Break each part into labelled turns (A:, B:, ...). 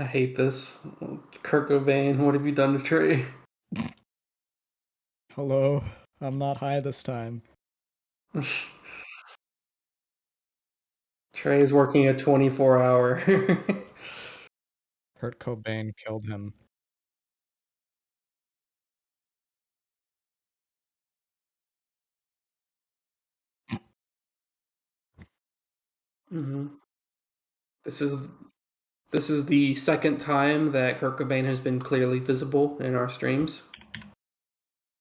A: I hate this. Kurt Cobain, what have you done to Trey?
B: Hello, I'm not high this time.
A: Trey is working a 24-hour.
B: Kurt Cobain killed him.
A: hmm This is the second time that Kurt Cobain has been clearly visible in our streams.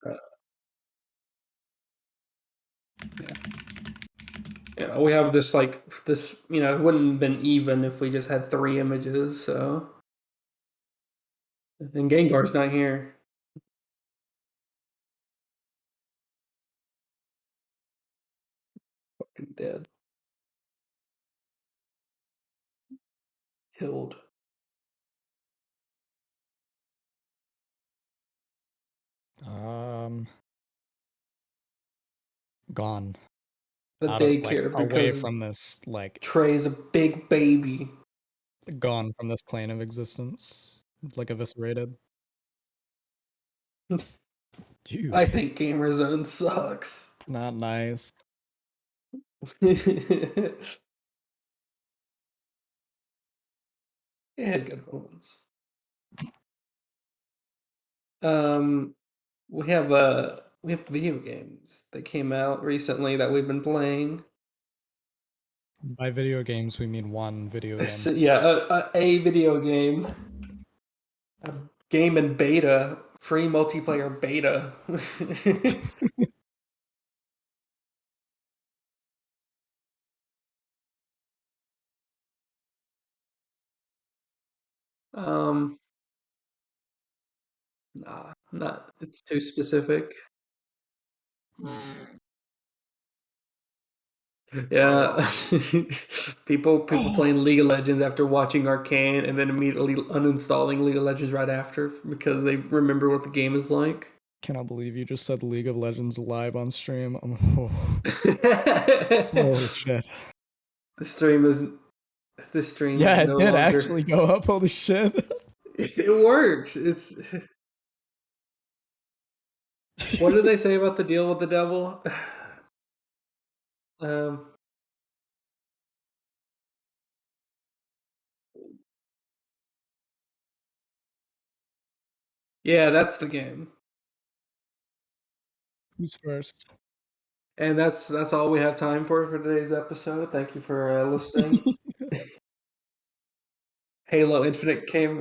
A: Uh, yeah. Yeah, we have this it wouldn't have been even if we just had 3 images, so. And Gengar's not here. Fucking dead. Killed.
B: Gone.
A: The
B: Out of, like,
A: daycare
B: away
A: because
B: from this, like,
A: Trey's a big baby.
B: gone from this plane of existence. Like, eviscerated. Dude,
A: I think Gamer Zone sucks.
B: not nice.
A: It had good ones. We have video games that came out recently that we've been playing.
B: By video games, we mean one video game.
A: Yeah, a video game, a game in beta, free multiplayer beta. um, nah, not. It's too specific. Yeah, people playing League of Legends after watching Arcane and then immediately uninstalling League of Legends right after because they remember what the game is like.
B: Cannot believe you just said League of Legends live on stream. Holy shit.
A: The stream is this stream
B: Yeah,
A: is
B: it
A: no
B: did
A: longer.
B: actually go up. Holy shit.
A: It works. It's what did they say about the deal with the devil? Um, yeah, that's the game,
B: Who's first?
A: and that's all we have time for today's episode. Thank you for listening. Halo Infinite came.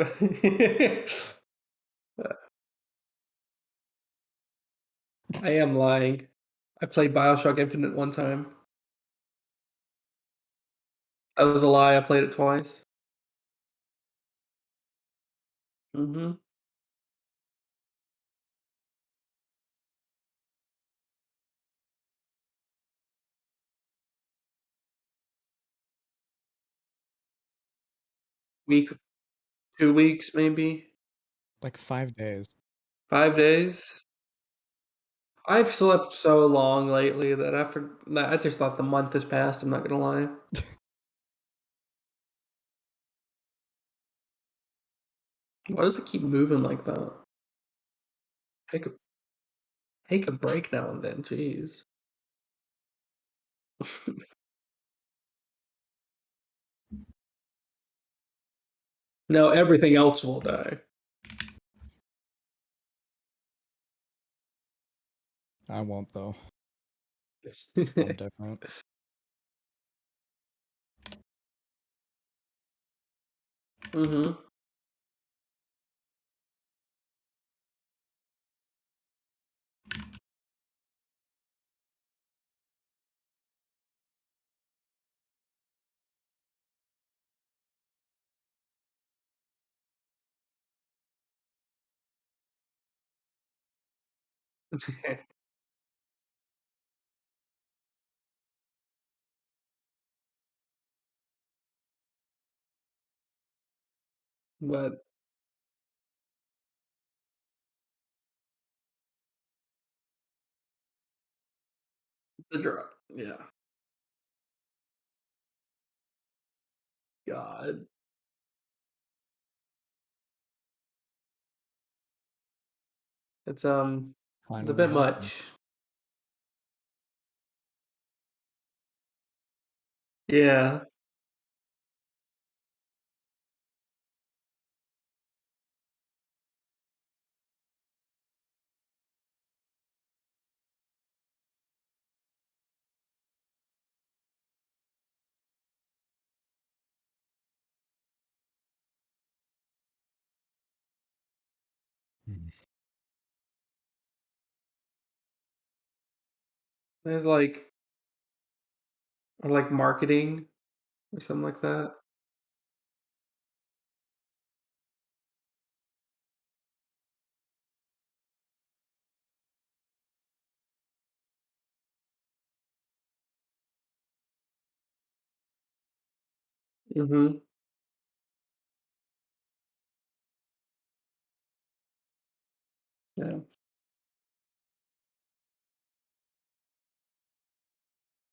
A: I am lying. I played Bioshock Infinite one time. That was a lie. I played it twice. Mm-hmm. Week, 2 weeks, maybe
B: Like 5 days.
A: 5 days. I've slept so long lately that I just thought the month has passed. I'm not gonna lie. Why does it keep moving like that? Take a take a break now and then. Jeez. No, everything else will die.
B: I won't, though. I'm different.
A: Mm-hmm. But the drop, yeah. God. It's it's a
B: Finally
A: bit
B: happened.
A: much. Yeah.
B: Mhm.
A: There's like or like marketing or something like that. Mhm. Yeah.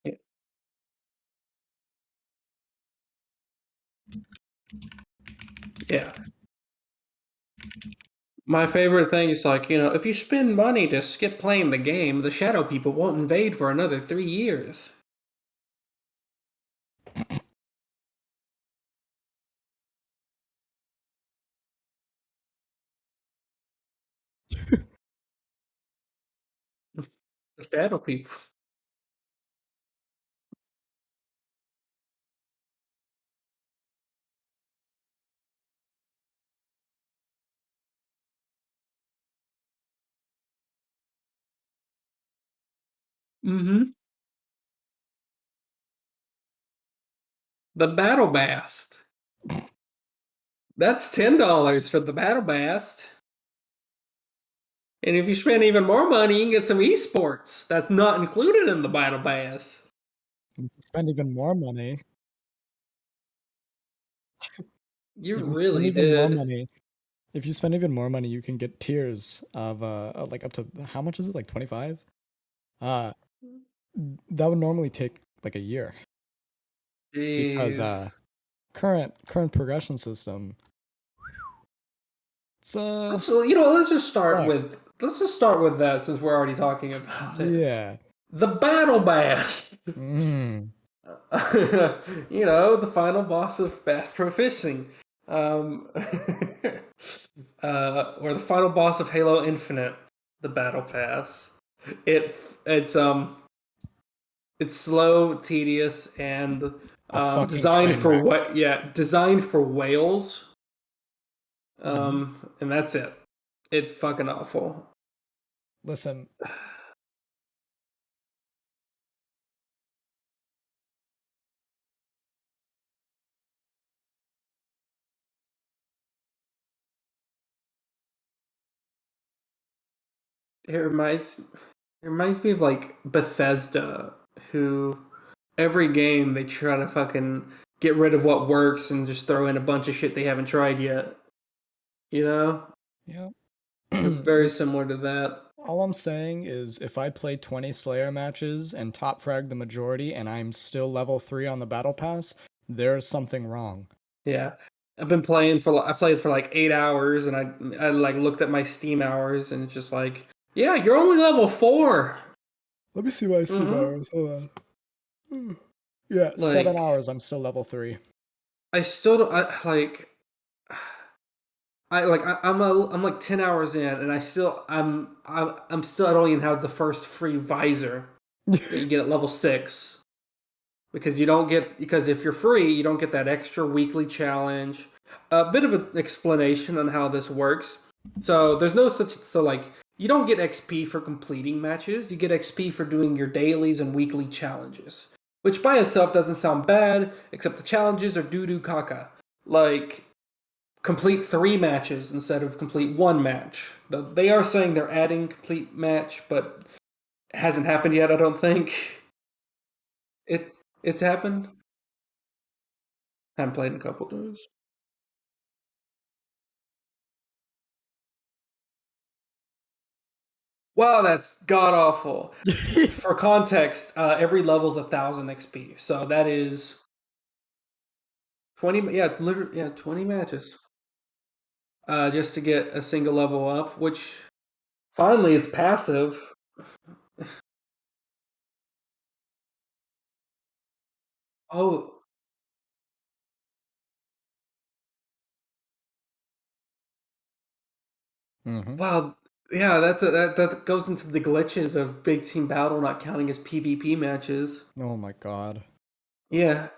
A: Yeah. Yeah. My favorite thing is like, if you spend money to skip playing the game, the shadow people won't invade for another 3 years. The shadow people. Mhm. The battle bast. That's $10 for the battle bast. And if you spend even more money, you can get some esports. That's not included in the battle pass.
B: If you spend even more money
A: You
B: if you spend
A: really
B: even more
A: did.
B: money if you spend even more money, you can get tiers of, like, up to how much is it? Like, 25? Uh, that would normally take, like, a year because,
A: Jeez.
B: current progression system, it's, sucks.
A: Let's just start with that since we're already talking about it.
B: Yeah.
A: The battle bass.
B: Mm.
A: The final boss of Bass Pro Fishing. Um, or the final boss of Halo Infinite, the Battle Pass. It it's it's slow, tedious, and
B: A fucking train wreck.
A: designed for whales.
B: Mhm.
A: And that's it. It's fucking awful.
B: Listen,
A: It reminds it reminds me of like Bethesda, who every game they try to fucking get rid of what works and just throw in a bunch of shit they haven't tried yet. You know?
B: yeah.
A: It's very
B: Listen,
A: similar to that.
B: all I'm saying is if I play 20 Slayer matches and top frag the majority and I'm still level 3 on the battle pass, there's something wrong.
A: Yeah. I played for like 8 hours and I like looked at my Steam hours and it's just like, yeah, you're only level 4.
B: Let me see my Steam
A: Mm-hmm.
B: hours. Hold on. Yeah, 7
A: Like
B: hours. I'm still level 3.
A: I still don't I'm like 10 hours in and I'm still I don't even have the first free visor that you get at level 6 because if you're free, you don't get that extra weekly challenge. A bit of an explanation on how this works. So like you don't get XP for completing matches. You get XP for doing your dailies and weekly challenges, which by itself doesn't sound bad, except the challenges are doo doo caca. Like complete 3 matches instead of complete 1 match. They are saying they're adding complete match, but it hasn't happened yet. I don't think it it's happened. Haven't played in a couple days. Wow, that's god awful. For context, every level's 1,000 XP, so that is 20. Yeah, literally, yeah, 20 matches, just to get a single level up, which Finally, it's passive. Oh,
B: Hmm.
A: wow. Yeah, that goes into the glitches of big team battle not counting as PvP matches.
B: Oh my god.
A: Yeah.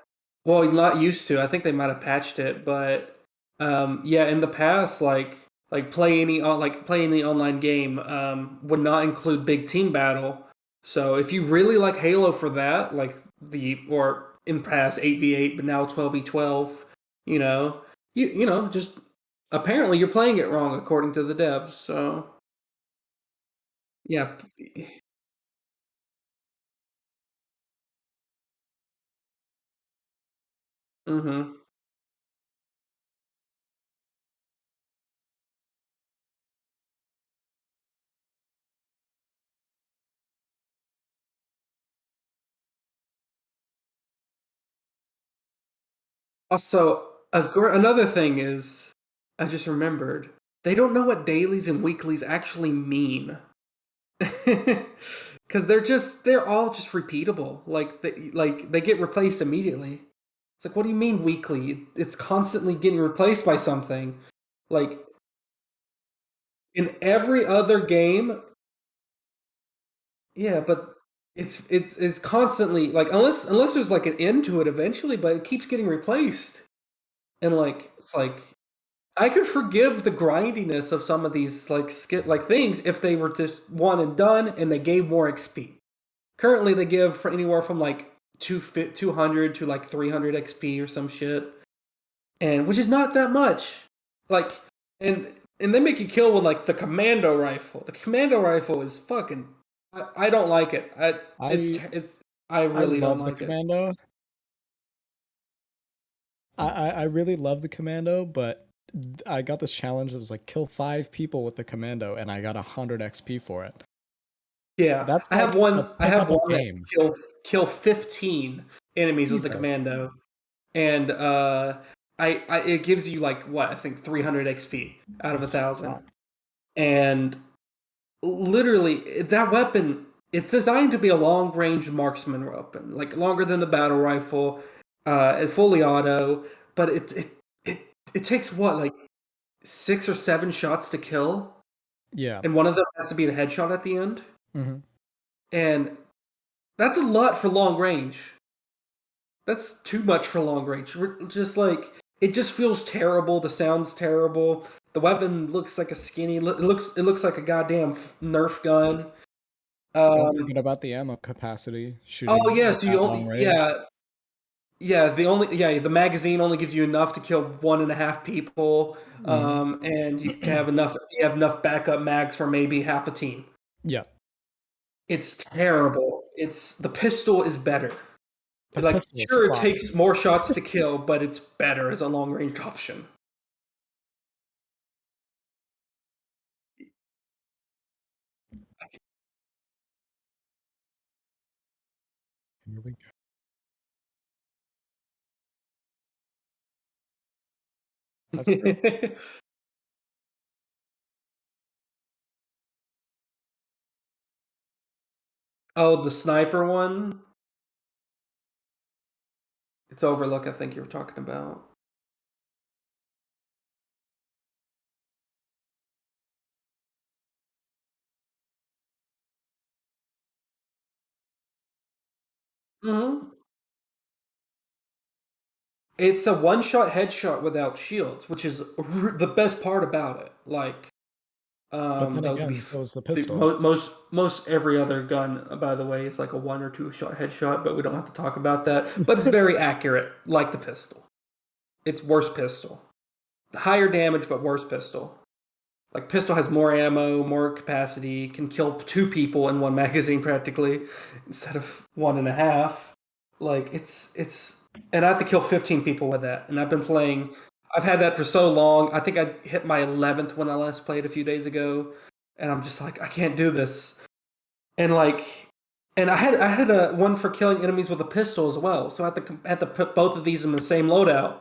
A: Well, not used to. I think they might have patched it, but yeah, in the past, play any online game would not include big team battle. So if you really like Halo for that, like the or in past 8v8, but now 12v12, you know, just apparently you're playing it wrong according to the devs. So yeah. Mm-hmm. Also, another thing is, I just remembered they don't know what dailies and weeklies actually mean, because they're all just repeatable. Like they get replaced immediately. It's like, what do you mean weekly? It's constantly getting replaced by something. Like in every other game, yeah, but it's constantly like unless there's like an end to it eventually, but it keeps getting replaced. And like it's like I could forgive the grindiness of some of these like things if they were just one and done and they gave more XP. Currently, they give for anywhere from like 200 to like 300 XP or some shit, and which is not that much. Like, and and they make you kill with like the commando rifle. The commando rifle is fucking. I don't like it.
B: I
A: I
B: I
A: really don't
B: love the
A: like it.
B: commando. I really love the commando, but I got this challenge that was like kill 5 people with the commando, and I got 100 XP for it.
A: Yeah,
B: That's
A: I have
B: like a
A: one. I
B: pick
A: have
B: up a
A: one that
B: game.
A: kill 15 enemies with the
B: Jesus.
A: commando, and I it gives you like what I think 300 XP out of a
B: Jesus
A: thousand,
B: fuck.
A: and literally that weapon it's designed to be a long range marksman weapon, like longer than the battle rifle, and fully auto, but it it takes what like 6 or 7 shots to kill,
B: Yeah.
A: and one of them has to be the headshot at the end,
B: Hmm.
A: and that's a lot for long range. That's too much for long range. Just like it just feels terrible. The sound's terrible. The weapon looks like a skinny. It looks like a goddamn Nerf gun.
B: Don't
A: Um.
B: forget about the ammo capacity
A: Oh
B: shooting
A: yeah.
B: at
A: So you
B: that long
A: only
B: range.
A: the magazine only gives you enough to kill 1.5 people.
B: Hmm.
A: And you can have enough. You have enough backup mags for maybe half a team.
B: Yeah.
A: It's terrible. It's the pistol is better.
B: The
A: Like
B: pistol is
A: sure, it
B: fire.
A: takes more shots to kill, but it's better as a long range option.
B: Here we go. That's true.
A: Oh, the sniper one? It's Overlook, I think you were talking about. Hmm. It's a one-shot headshot without shields, which is the best part about it. Like,
B: But then
A: though to be
B: again, so is the
A: the,
B: pistol.
A: most every other gun, by the way, is like a 1 or 2 shot headshot, but we don't have to talk about that. But it's very accurate, like the pistol. It's worse pistol, higher damage, but worse pistol. Like pistol has more ammo, more capacity, can kill 2 people in one magazine practically instead of 1.5. Like and I have to kill 15 people with that. And I've been playing. I've had that for so long. I think I hit my 11th when I last played a few days ago, and I'm just like I can't do this. And like, and I had a one for killing enemies with a pistol as well. So I had to put both of these in the same loadout,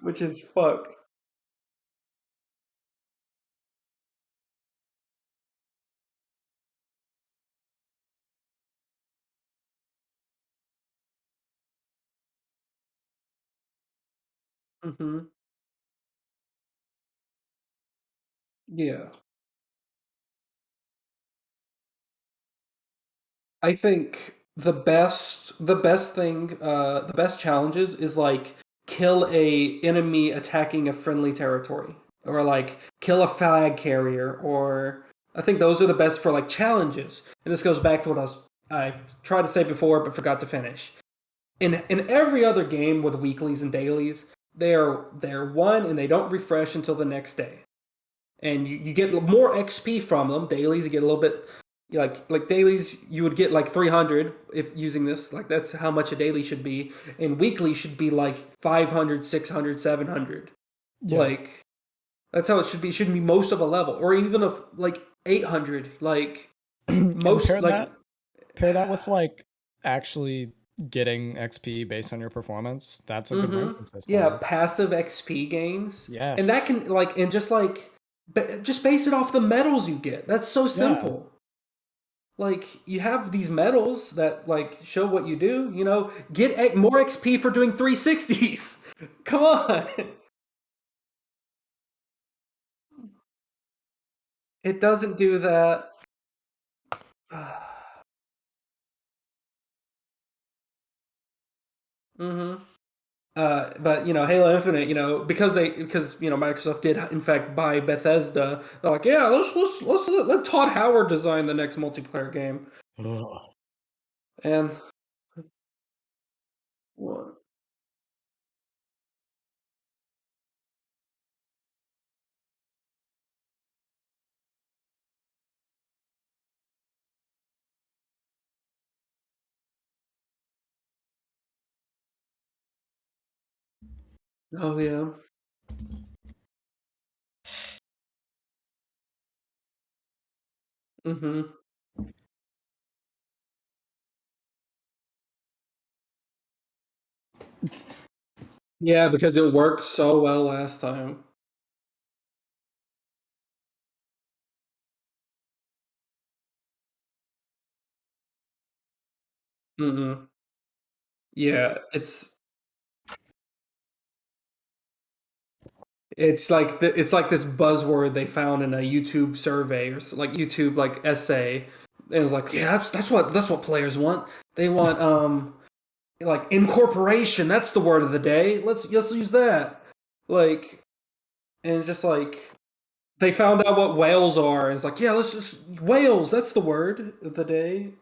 A: which is fucked. Hmm. Yeah. I think the best challenges is like kill a enemy attacking a friendly territory, or like kill a flag carrier, or I think those are the best for like challenges. And this goes back to what I tried to say before but forgot to finish. In every other game with weeklies and dailies, they're one and they don't refresh until the next day, and you get more XP from them. Dailies you get a little bit, like dailies you would get like 300 if using this. Like that's how much a daily should be, and weekly should be like 500, 600, 700.
B: Yeah.
A: Like that's how it should be. It shouldn't be most of a level, or even of like 800. Like
B: And
A: most like
B: pair that with like actually getting XP based on your performance. That's a good
A: mm-hmm.
B: ranking
A: Yeah,
B: system.
A: passive XP gains, and that
B: Yes.
A: can like and just like just base it off the medals you get. That's so
B: Yeah.
A: simple. Like you have these medals that like show what you do. Get more XP for doing 360s. Come on, it doesn't do that. Hmm. But Halo Infinite, because Microsoft did in fact buy Bethesda. They're like, yeah, let's let Todd Howard design the next multiplayer game.
B: Ugh.
A: And what? Oh yeah. Hmm. Yeah, because it worked so well last time. Hmm. Yeah, it's like this buzzword they found in a YouTube survey, or like YouTube like essay, and it's like, yeah, that's what players want. They want like incorporation. That's the word of the day. Let's use that. Like, and it's just like they found out what whales are. And it's like, yeah, let's just whales. That's the word of the day.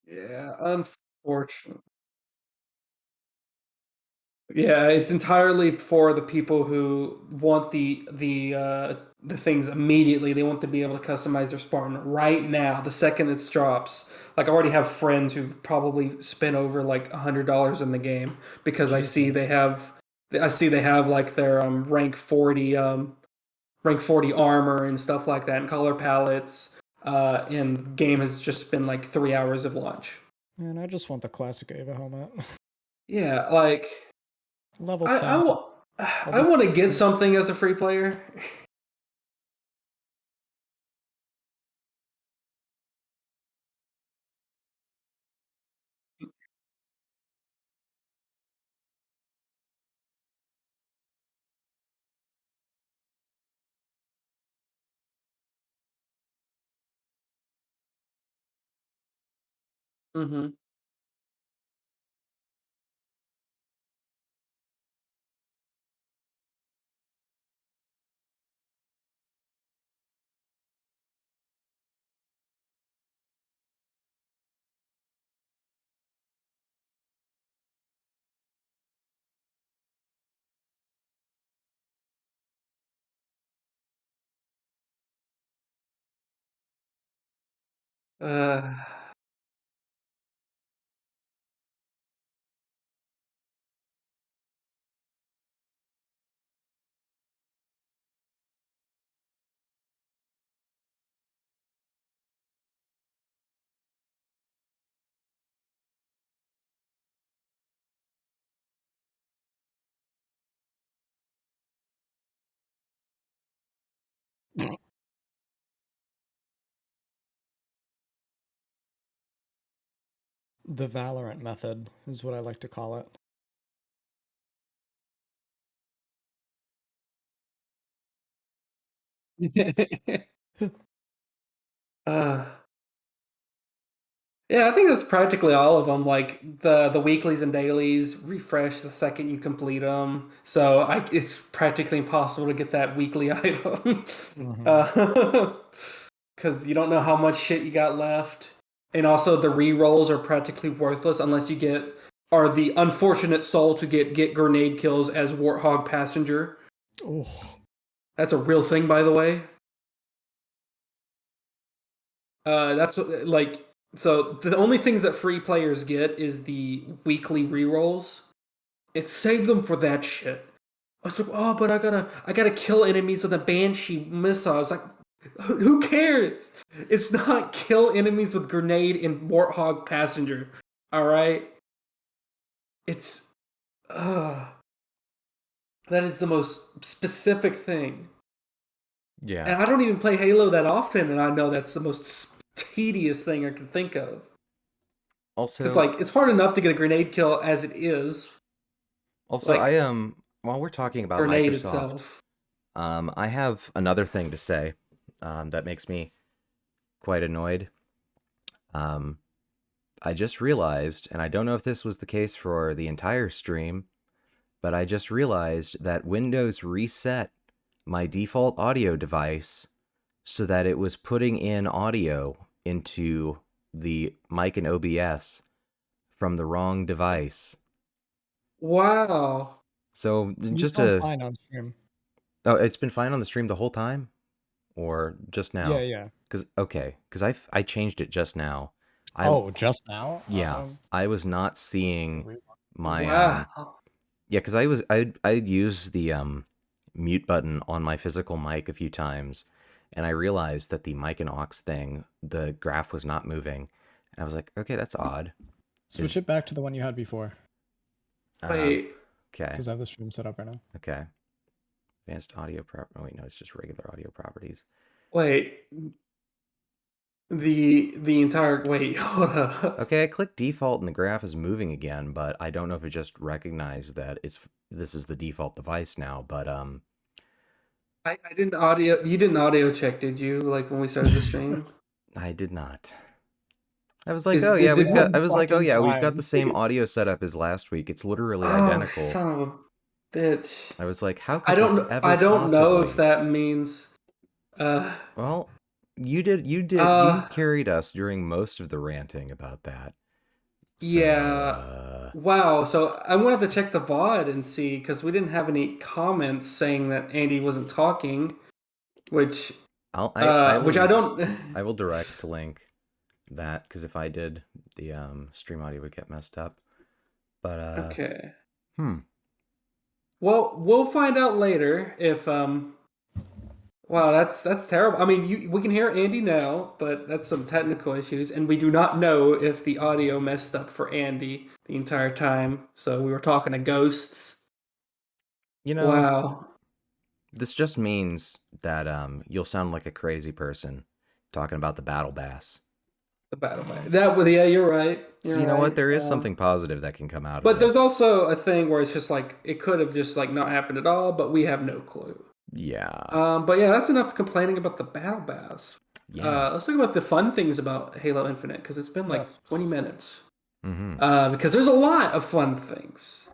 A: Yeah, unfortunate. Yeah, it's entirely for the people who want the things immediately. They want to be able to customize their Spartan right now, the second it drops. Like I already have friends who've probably spent over like $100 in the game because
B: Jesus.
A: I see they have like their rank 40 armor and stuff like that and color palettes. And the game has just been like 3 hours of launch.
B: Man, I just want the classic Ava helmet.
A: Yeah, like
B: Level
A: I I,
B: 10.
A: wa-
B: I'll
A: I
B: be
A: want to get something as a free player. Hmm. Uh,
B: The Valorant method is what I like to call it.
A: uh, yeah, I think that's practically all of them. Like the weeklies and dailies refresh the second you complete them, so it's practically impossible to get that weekly item, because you don't know how much shit you got left, and also the re-rolls are practically worthless unless you are the unfortunate soul to get grenade kills as Warthog Passenger.
B: Oh,
A: That's a real thing, by the way. That's like so. The only things that free players get is the weekly rerolls. It saved them for that shit. I was like, oh, but I gotta kill enemies with a banshee missile. I was like, who cares? It's not kill enemies with grenade and warthog passenger. All right, it's that is the most specific thing.
C: Yeah.
A: And I don't even play Halo that often, and I know that's the most tedious thing I can think of.
C: Also,
A: Because like it's hard enough to get a grenade kill as it is.
C: also,
A: Like
C: while we're talking about
A: grenade
C: Microsoft,
A: itself.
C: I have another thing to say, that makes me quite annoyed. I just realized, and I don't know if this was the case for the entire stream, but I just realized that Windows reset my default audio device so that it was putting in audio into the mic and OBS from the wrong device.
A: Wow.
C: So
B: you
C: just
B: sound fine on stream.
C: Oh, it's been fine on the stream the whole time, or just now?
B: Yeah.
C: Because I changed it just now.
B: Just now?
C: Yeah, I was not seeing my
A: Wow.
C: yeah, because I'd use the mute button on my physical mic a few times, and I realized that the mic and aux thing, the graph was not moving, and I was like, okay, that's odd.
B: Switch it back to the one you had before,
A: Wait.
C: Okay.
B: because I have the stream set up right now.
C: Okay. Advanced audio oh wait, no, it's just regular audio properties.
A: Wait. The entire wait, hold up.
C: Okay, I clicked default and the graph is moving again, but I don't know if it just recognized that this is the default device now, but
A: I didn't audio you didn't audio check, did you? Like when we started the stream?
C: I did not. I was like,
A: Is
C: oh yeah,
A: did
C: we've got the same audio setup as last week. It's literally
A: Oh,
C: identical.
A: son of a bitch.
C: I was like, how could this ever
A: I don't know if
C: possibly?
A: that means
C: Well, you carried us during most of the ranting about that. So,
A: yeah. Wow. So I'm gonna have to check the VOD and see because we didn't have any comments saying that Andy wasn't talking, which which I don't.
C: I will direct link that because if I did, the stream audio would get messed up. But
A: Okay.
C: Well,
A: we'll find out later if Wow, that's terrible. I mean, we can hear Andy now, but that's some technical issues, and we do not know if the audio messed up for Andy the entire time. So we were talking to ghosts. Wow.
C: This just means that you'll sound like a crazy person talking about the battle bass.
A: The battle bass. Yeah, you're right.
C: So you know what? There is something positive that can come out of
A: But
C: this.
A: there's also a thing where it's just like it could have just like not happened at all, but we have no clue.
C: Yeah.
A: But yeah, that's enough complaining about the battle bass.
C: Yeah.
A: Let's talk about the fun things about Halo Infinite because it's been like 20 minutes.
C: Mm-hmm.
A: Because there's a lot of fun things.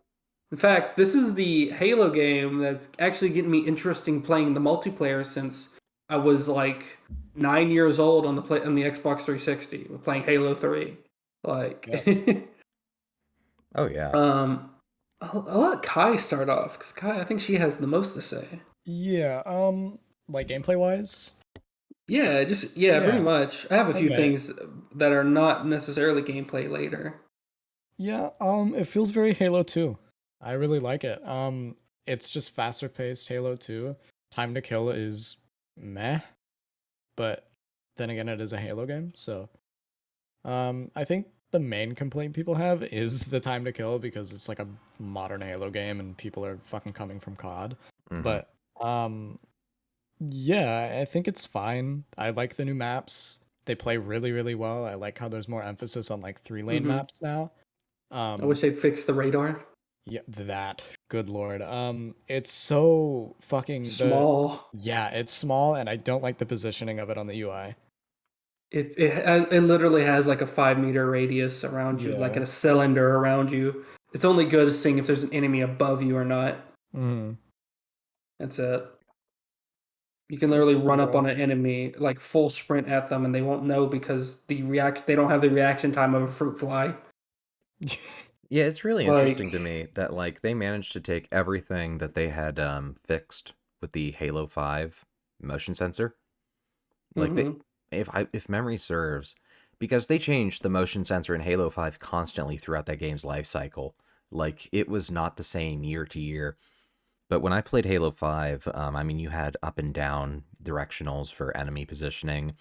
A: In fact, this is the Halo game that's actually getting me interested playing the multiplayer since I was like 9 years old on the Xbox 360 with playing Halo 3. Like,
B: Yes.
C: Oh yeah.
A: I'll let Kai start off because Kai, I think she has the most to say.
B: Yeah. Like gameplay wise.
A: Yeah, pretty much. I have a few
B: Okay.
A: things that are not necessarily gameplay later.
B: Yeah. It feels very Halo 2. I really like it. It's just faster paced Halo 2. Time to kill is meh, but then again, it is a Halo game, so. I think the main complaint people have is the time to kill because it's like a modern Halo game and people are fucking coming from COD.
C: Mm-hmm.
B: But yeah, I think it's fine. I like the new maps. they play really, really well. I like how there's more emphasis on like 3-lane maps now.
A: I wish they'd fix the radar.
B: Yeah, that. Good lord. It's so fucking
A: Small.
B: Yeah, it's small, and I don't like the positioning of it on the UI.
A: It literally has like a 5-meter radius around you, like in a cylinder around you. It's only good at seeing if there's an enemy above you or not. That's it. You can literally run up on an enemy, like full sprint at them, and they won't know because they don't have the reaction time of a fruit fly.
C: Yeah, it's really interesting to me that like they managed to take everything that they had fixed with the Halo 5 motion sensor. Like if memory serves, because they changed the motion sensor in Halo 5 constantly throughout that game's life cycle. Like it was not the same year to year. But when I played Halo 5, I mean, you had up and down directionals for enemy positioning,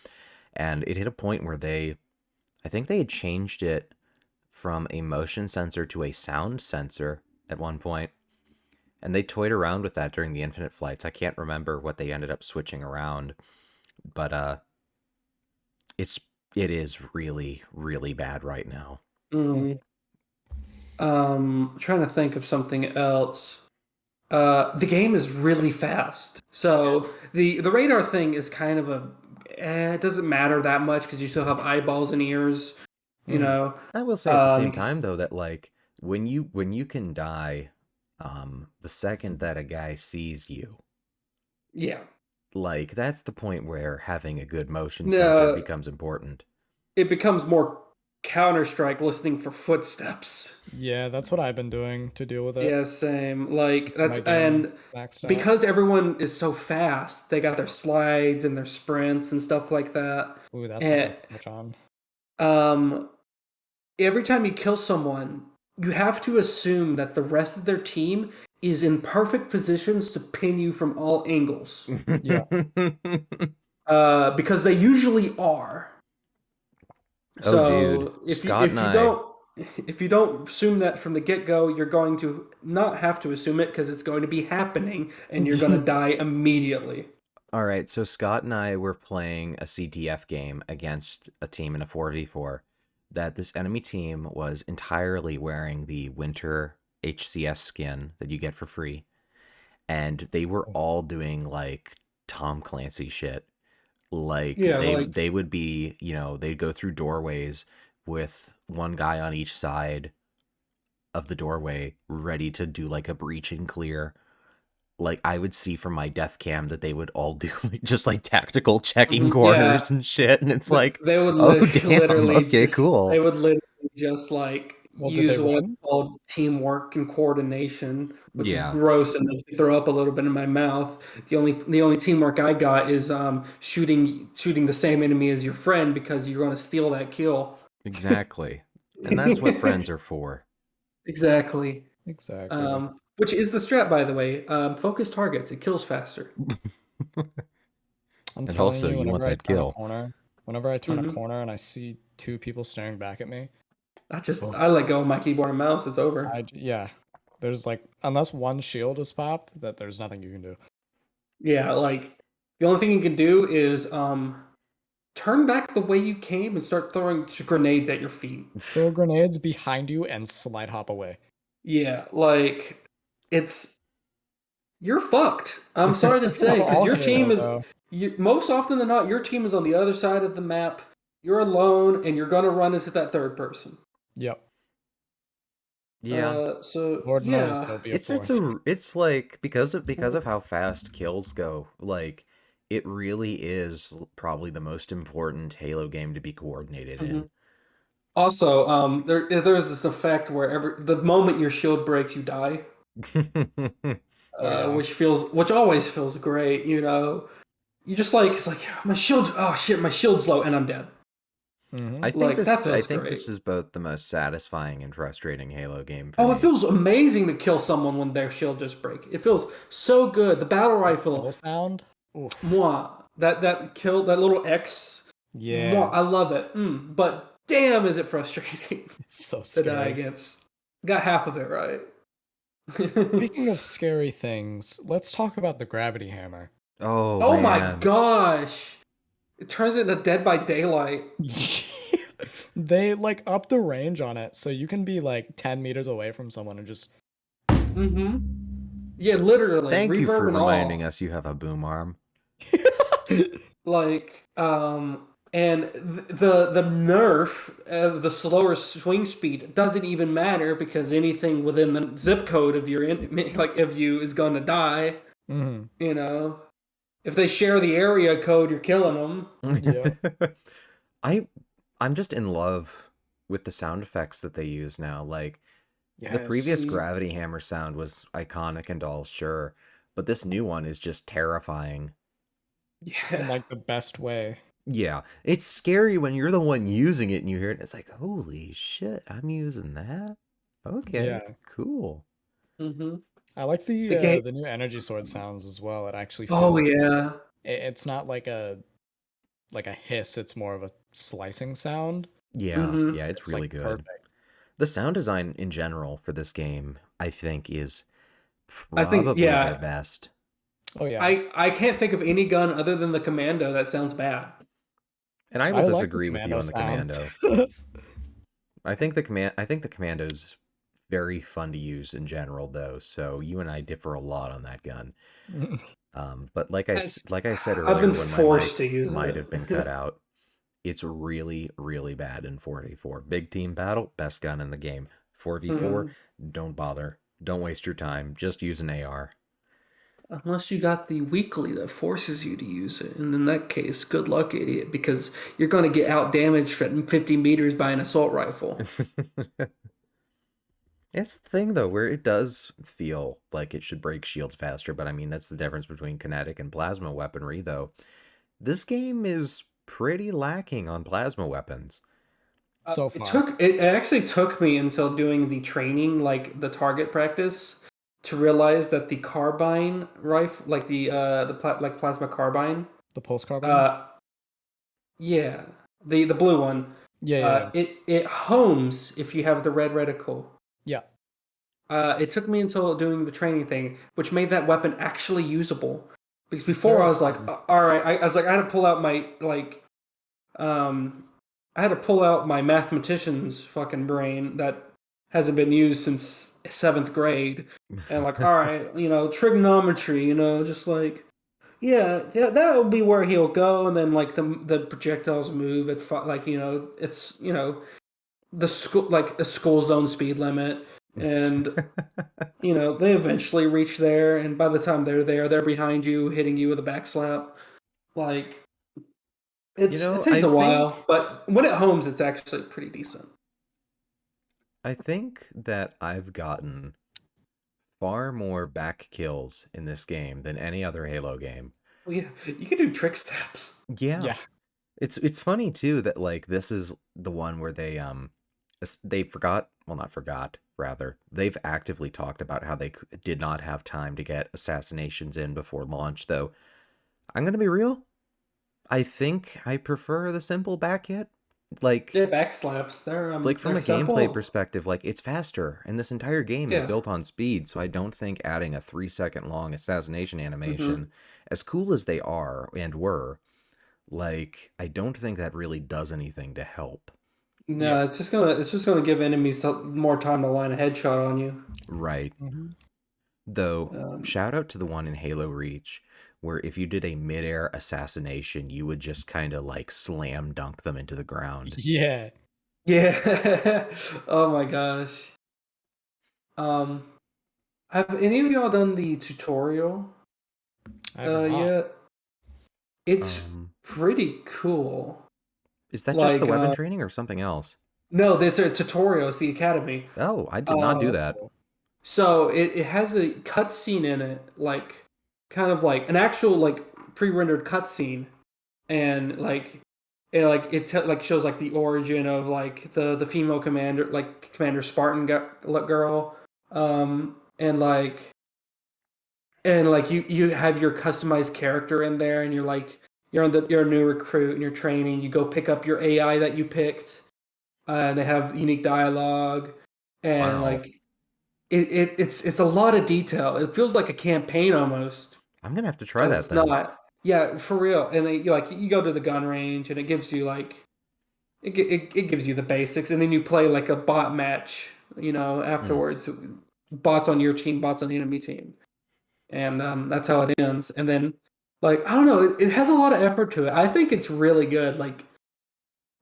C: and it hit a point where I think they had changed it from a motion sensor to a sound sensor at one point, and they toyed around with that during the Infinite flights. I can't remember what they ended up switching around, but it is really, really bad right now.
A: Trying to think of something else. The game is really fast, so the radar thing is kind of it doesn't matter that much because you still have eyeballs and ears, you know.
C: I will say at the same time though that like when you can die, the second that a guy sees you, like that's the point where having a good motion sensor becomes important.
A: It becomes more Counter-Strike listening for footsteps.
B: Yeah, that's what I've been doing to deal with it.
A: Yeah, same. Like that's and because everyone is so fast, they got their slides and their sprints and stuff like that.
B: Ooh, that's so much
A: on. Every time you kill someone, you have to assume that the rest of their team is in perfect positions to pin you from all angles.
B: Yeah.
A: Because they usually are. So
C: dude,
A: if you don't assume that from the get-go, you're going to not have to assume it because it's going to be happening and you're going to die immediately.
C: All right, so Scott and I were playing a CTF game against a team in a 4v4 that this enemy team was entirely wearing the winter HCS skin that you get for free. And they were all doing like Tom Clancy shit. Like they would be, they'd go through doorways with one guy on each side of the doorway ready to do like a breach and clear. Like I would see from my death cam that they would all do like just like tactical checking corners and shit, and it's like
A: they would literally cool. They would literally just like use what's called teamwork and coordination, which is gross and makes me throw up a little bit in my mouth. The only teamwork I got is shooting the same enemy as your friend because you're going to steal that kill.
C: Exactly, and that's what friends are for.
A: Exactly. Which is the strat, by the way. Focus targets. It kills faster.
B: I'm telling you, whenever I turn a corner and I see two people staring back at me,
A: I let go of my keyboard and mouse. It's over.
B: There's like, unless one shield is popped, that there's nothing you can do.
A: Yeah, like the only thing you can do is turn back the way you came and start throwing grenades at your feet.
B: Throw grenades behind you and slide hop away.
A: Yeah, like you're fucked. I'm sorry to say, because your team most often than not, your team is on the other side of the map. You're alone, and you're gonna run into that third person.
B: Yep.
C: Yeah.
A: So
B: Lord knows
C: it's like because of how fast kills go, like it really is probably the most important Halo game to be coordinated in.
A: Also, there's this effect where the moment your shield breaks, you die. Which always feels great, You just it's like my shield. Oh shit, my shield's low, and I'm dead.
C: I think this is both the most satisfying and frustrating Halo game for me.
A: It feels amazing to kill someone when their shield just breaks. It feels so good. The battle rifle
B: sound.
A: That kill, that little X.
B: Yeah.
A: I love it. But damn, is it frustrating.
B: It's so scary.
A: To die against. Got half of it right.
B: Speaking of scary things, let's talk about the gravity hammer.
C: Oh
A: my gosh. It turns into Dead by Daylight.
B: They like up the range on it, so you can be like 10 meters away from someone and just.
A: Mm-hmm. Yeah, literally.
C: Thank you
A: Reverb
C: for
A: and
C: reminding
A: all.
C: us you have a boom arm.
A: Like, and the nerf of the slower swing speed doesn't even matter because anything within the zip code of your like of you is going to die.
B: Mhm.
A: You know, if they share the area code, you're killing them.
B: Yeah.
C: I'm just in love with the sound effects that they use now. Like the previous
B: Yes.
C: Gravity Hammer sound was iconic and all, sure, but this new one is just terrifying.
B: In
A: Yeah.
B: like the best way.
C: Yeah, it's scary when you're the one using it and you hear it. And it's like, holy shit, I'm using that. Okay,
B: Yeah.
C: cool.
A: Mm-hmm.
B: I like
A: The game.
B: the new energy sword sounds as well. It actually
A: Oh
B: feels
A: yeah.
B: it's not like a hiss, it's more of a slicing sound.
C: Yeah,
A: Mm-hmm.
C: yeah, it's
B: It's
C: really
B: like
C: good.
B: perfect.
C: The sound design in general for this game, I think, is
A: I think
C: probably their
A: yeah.
C: best.
B: Oh yeah.
A: I can't think of any gun other than the Commando that sounds bad.
C: And I will
B: I like the
C: disagree with you
B: commando
C: on the
B: sounds.
C: commando. I think the commando's very fun to use in general though, so you and I differ a lot on that gun. But like I said
A: I've
C: earlier
A: been
C: when my
A: forced to
C: mic
A: use
C: might have been cut
A: it.
C: out, it's really, really bad in 4v4. Big team battle, best gun in the game. 4v4,
A: Mhm.
C: don't bother. Don't waste your time. Just use an AR.
A: Unless you got the weekly that forces you to use it. And in that case, good luck, idiot, because you're going to get out damaged at 50 meters by an assault rifle.
C: It's the thing though, where it does feel like it should break shields faster, but I mean that's the difference between kinetic and plasma weaponry though. This game is pretty lacking on plasma weapons.
B: So far.
A: It actually took me until doing the training, like the target practice, to realize that the carbine rifle, like like plasma carbine,
B: The pulse carbine?
A: uh, yeah, the blue one,
B: Yeah, yeah, yeah.
A: it homes if you have the red reticle.
B: Yeah.
A: It took me until doing the training thing, which made that weapon actually usable. Because before
B: There
A: I
B: are
A: was like, all right, I was like, I had to pull out my um, I had to pull out my mathematician's fucking brain that hasn't been used since seventh grade, and like, all right, trigonometry, just like, yeah, that'll be where he'll go, and then like the projectiles move at like it's the school like a school zone speed limit, and they eventually reach there, and by the time they're there, they're behind you, hitting you with a backslap. Like it takes
C: I
A: a while,
C: think
A: but when it homes, it's actually pretty decent.
C: I think that I've gotten far more back kills in this game than any other Halo game.
A: Well, yeah, you can do trick steps.
C: Yeah.
B: Yeah.
C: It's funny too that like this is the one where they forgot, well not forgot, rather. They've actively talked about how they did not have time to get assassinations in before launch though. I'm going to be real. I think I prefer the simple back hit.
A: Yeah, backslaps.
C: Like from
A: They're
C: a gameplay
A: simple.
C: perspective, like it's faster and this entire game is
A: Yeah.
C: built on speed, so I don't think adding a 3-second long assassination
A: Mm-hmm.
C: animation, as cool as they are and were, like I don't think that really does anything to help.
B: Yeah.
A: No, it's just gonna give enemies more time to line a headshot on you.
C: Right.
B: Hmm.
C: Though,
A: Um,
C: shout out to the one in Halo Reach where if you did a midair assassination, you would just kind of like slam dunk them into the ground.
B: Yeah.
A: yeah. Oh my gosh. Um, have any of y'all done the tutorial
B: I have not.
A: yet? It's
C: Um,
A: pretty cool.
C: is that just the
A: Like,
C: weapon training or something else?
A: no, there's a tutorial. It's the academy.
C: Oh, I did not
A: Uh,
C: do
B: That's
C: that.
B: cool.
A: So it has a cutscene in it, like kind of like an actual like pre-rendered cutscene, and like like shows like the origin of like the female commander, like Commander Spartan girl, and like you have your customized character in there, and you're a new recruit and you're training. You go pick up your AI that you picked, and they have unique dialogue, and
C: Wow.
A: like it's a lot of detail. It feels like a campaign almost,
C: I'm gonna have to try
A: but
C: that
A: it's
C: then.
A: not. Yeah, for real. And then you go to the gun range and it gives you like it gives you the basics, and then you play like a bot match,
C: Mm.
A: afterwards. Bots on your team, bots on the enemy team, and that's how it ends. And then like I don't know, it has a lot of effort to it. I think it's really good, like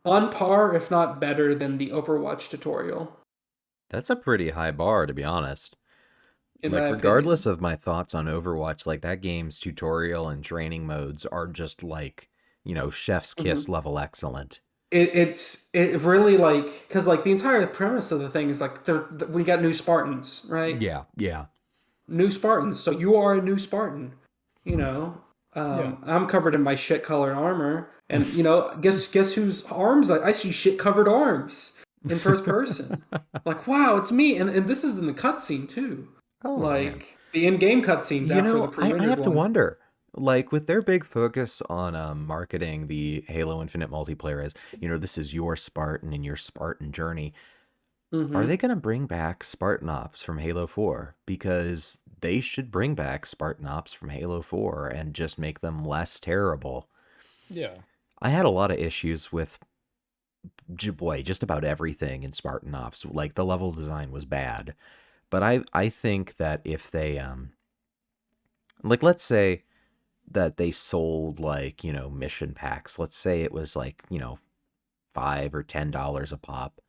A: on par, if not better than the Overwatch tutorial,
C: That's a pretty high bar, to be honest.
A: in my
C: Like,
A: opinion.
C: regardless of my thoughts on Overwatch, like that game's tutorial and training modes are just like, chef's
A: hmm
C: kiss level excellent.
A: it really like because like the entire premise of the thing is like we got new Spartans, right?
C: Yeah, yeah.
A: New Spartans. So you are a new Spartan. You know,
B: Yeah.
A: I'm covered in my shit colored armor, and guess whose arms I see shit covered arms in first person. Like, wow, it's me, and this is in the cutscene too,
C: Oh man.
A: like the in-game cutscenes after the
C: I
A: pre-rendered
C: have to
A: one.
C: wonder, like with their big focus on marketing the Halo Infinite multiplayer as, this is your Spartan and your Spartan journey. Are
A: hmm
C: they going to bring back Spartan Ops from Halo 4? Because they should bring back Spartan Ops from Halo 4 and just make them less terrible.
B: Yeah.
C: I had a lot of issues with, boy, just about everything in Spartan Ops. Like the level design was bad. But I think that if they like let's say that they sold like, mission packs. Let's say it was like, $5 or $10 a pop.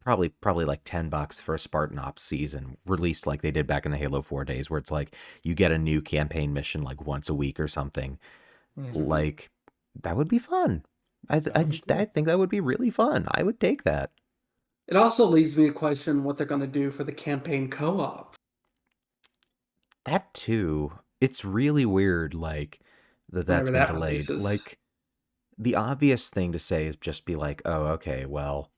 C: Probably like $10 for a Spartan Ops season, released like they did back in the Halo 4 days, where it's like you get a new campaign mission like once a week or something.
B: Hmm.
A: hmm
C: Like that would be fun.
B: That would be
C: I
B: cool.
C: think that would be really fun. I would take that.
A: It also leads me to question what they're going to do for the campaign co-op
C: That too. It's really weird, like that's
A: whenever
C: been
A: that
C: delayed.
A: releases.
C: Like the obvious thing to say is just be like, oh, okay, well,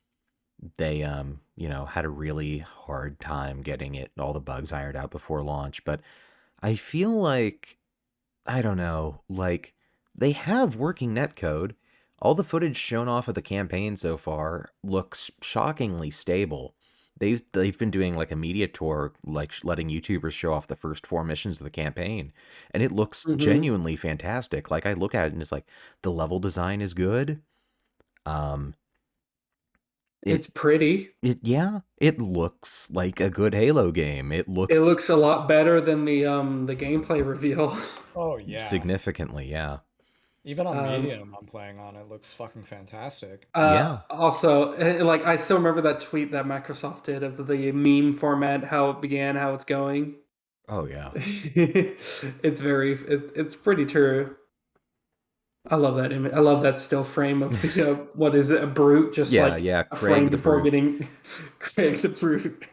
C: they had a really hard time getting it all the bugs ironed out before launch. But I feel like, I don't know, like they have working netcode. All the footage shown off of the campaign so far looks shockingly stable. They've been doing like a media tour, like letting YouTubers show off the first 4 missions of the campaign, and it looks
A: hmm
C: genuinely fantastic. Like I look at it and it's like the level design is good. Um, it
A: It's pretty.
C: yeah, it looks like a good Halo game. It
A: It
C: looks
A: looks a lot better than the gameplay reveal.
B: Oh yeah.
C: significantly, yeah,
B: Even on
A: um,
B: medium, I'm playing on. It looks fucking fantastic.
C: yeah.
A: also, like I still remember that tweet that Microsoft did of the meme format, how it began, how it's going.
C: Oh yeah.
A: It's pretty true. I love that image. I love that still frame of the what is it, a brute, just
C: Yeah,
A: like
C: yeah,
A: a frame
C: Craig the
A: before
C: Brute.
A: getting Craig the brute.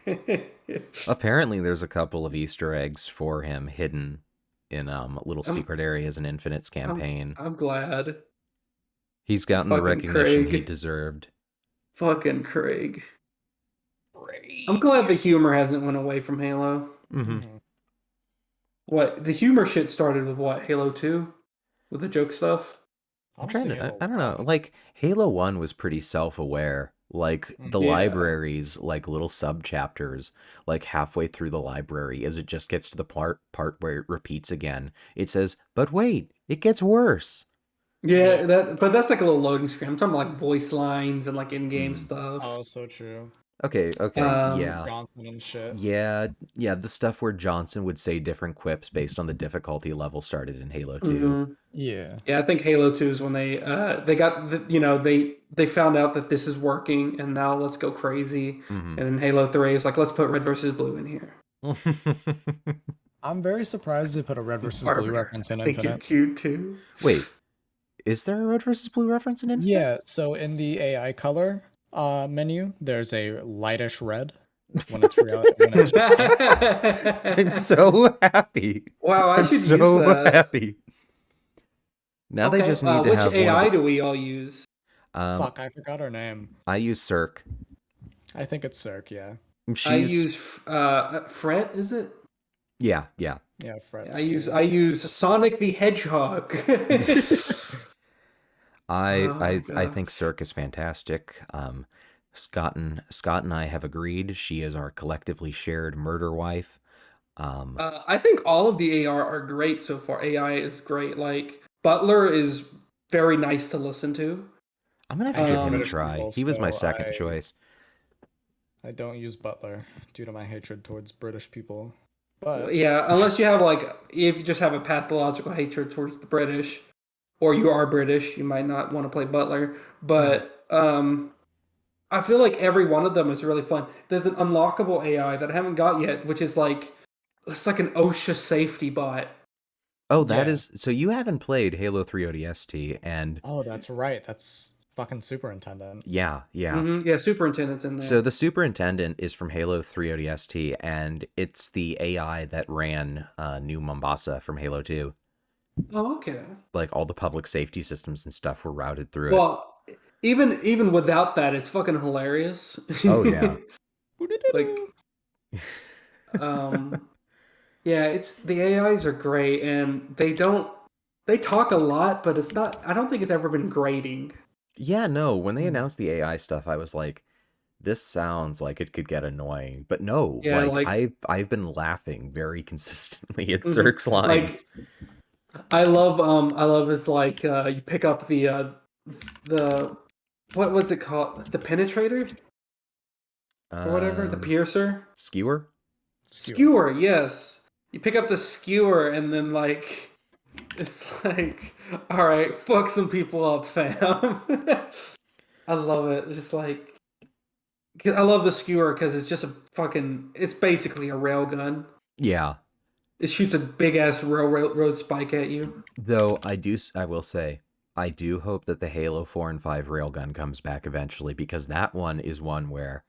C: Apparently, there's a couple of Easter eggs for him hidden in little
A: I'm
C: secret areas in Infinite's campaign.
A: I'm glad.
C: He's gotten the
A: Fucking
C: recognition he
A: Craig.
C: deserved.
A: Fucking Craig. I'm glad the
B: Rage.
A: humor hasn't went away from Halo.
C: Hmm.
B: Hmm.
A: What the humor shit started with what, Halo 2? With the joke stuff?
C: I'm trying
B: Honestly,
C: to,
B: Halo
C: I don't know.
B: 1.
C: Like Halo 1 was pretty self-aware. Like the
B: Hmm.
A: Yeah.
C: libraries, like little sub-chapters, like halfway through the library, as it just gets to the part where it repeats again, it says, "But wait, it gets worse."
B: Yeah.
A: Yeah, but that's like a little loading screen. I'm talking about like voice lines and like in-game
C: Mm.
A: stuff.
B: Oh, so true.
C: Okay,
B: Like
A: Um
C: yeah.
B: Johnson and shit.
C: Yeah, the stuff where Johnson would say different quips based on the difficulty level started in Halo 2.
A: mhm.
B: Yeah.
A: Yeah, I think Halo 2 is when they got they found out that this is working and now let's go crazy.
C: Hmm.
A: And then Halo 3 is like let's put red versus blue in here.
B: I'm very surprised they put a red versus blue
A: Arbiter.
B: reference in
A: I think you're
B: Infinite.
A: cute too.
C: Wait, is there a red versus blue reference in Infinite?
B: Yeah, so in the AI color menu, there's a lightish red when it's just pink.
C: I'm so happy.
A: Wow, I
C: I'm
A: should use
C: so
A: that.
C: happy. Now they
A: Okay,
C: just need to
A: which
C: have one of
A: AI
C: the.
A: do we all use?
B: Fuck, I forgot her name.
C: I use Cirque.
B: I think it's Cirque, yeah.
A: I
C: She's
A: use Fret, is it?
C: yeah, yeah.
B: Yeah,
A: I
B: Fret's
A: use
B: cool.
A: I use Sonic the Hedgehog. Oh
C: I think
A: gosh.
C: Cirque is fantastic. Scott and I have agreed she is our collectively shared murder wife. Um,
A: I think all of the AR are great so far. AI is great. Like Butler is very nice to listen to.
C: I'm gonna
B: I
C: have to
B: hate
C: give him a
B: British
C: try.
B: people,
C: He was my
B: so
C: second choice.
B: I don't use Butler due to my hatred towards British people. But
A: Yeah, unless you have like, if you just have a pathological hatred towards the British, or you are British, you might not want to play Butler. But I feel like every one of them is really fun. There's an unlockable AI that I haven't got yet, which is like, it's like an OSHA safety bot.
C: Oh, that
B: yeah.
C: is so you haven't played Halo 3 ODST, and
B: Oh, that's right. That's fucking superintendent.
C: yeah.
A: Yeah, superintendent's in
C: So
A: there.
C: the superintendent is from Halo 3 ODST, and it's the AI that ran New Mombasa from Halo 2.
A: Oh, okay.
C: Like all the public safety systems and stuff were routed through it.
A: Well, even without that, it's fucking hilarious.
C: Oh yeah.
A: Like, um, yeah, it's the AIs are great, and they talk a lot, but it's not. I don't think it's ever been grating.
C: Yeah, no, when they announced the AI stuff, I was like, this sounds like it could get annoying. But no,
A: Yeah,
C: like
A: like,
C: I've been laughing very consistently at
A: mhm.
C: Zerk's lines.
A: Like I love is like you pick up the what was it called? The penetrator or whatever, the piercer?
C: Skewer?
A: Skewer, yes. You pick up the skewer and then like it's like, all right, fuck some people up, fam. I love it. Just like, 'cause I love the skewer because it's just a fucking. It's basically a rail gun.
C: Yeah.
A: It shoots a big ass railroad spike at you.
C: Though I will say, I do hope that the Halo 4 and 5 railgun comes back eventually, because that one is one where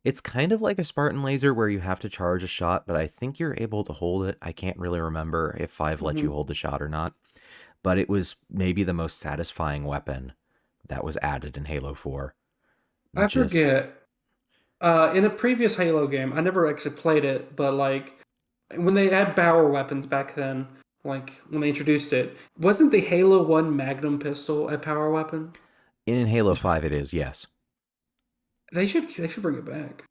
C: it's kind of like a Spartan laser where you have to charge a shot, but I think you're able to hold it. I can't really remember if 5 let you hold the shot or not, but it was maybe the most satisfying weapon that was added in Halo 4.
A: I
C: Just
A: forget. In a previous Halo game, I never actually played it, but like when they had Bower weapons back then, like when they introduced it, wasn't the Halo 1 Magnum pistol a power weapon?
C: in Halo 5 it is, yes.
A: They should bring it back.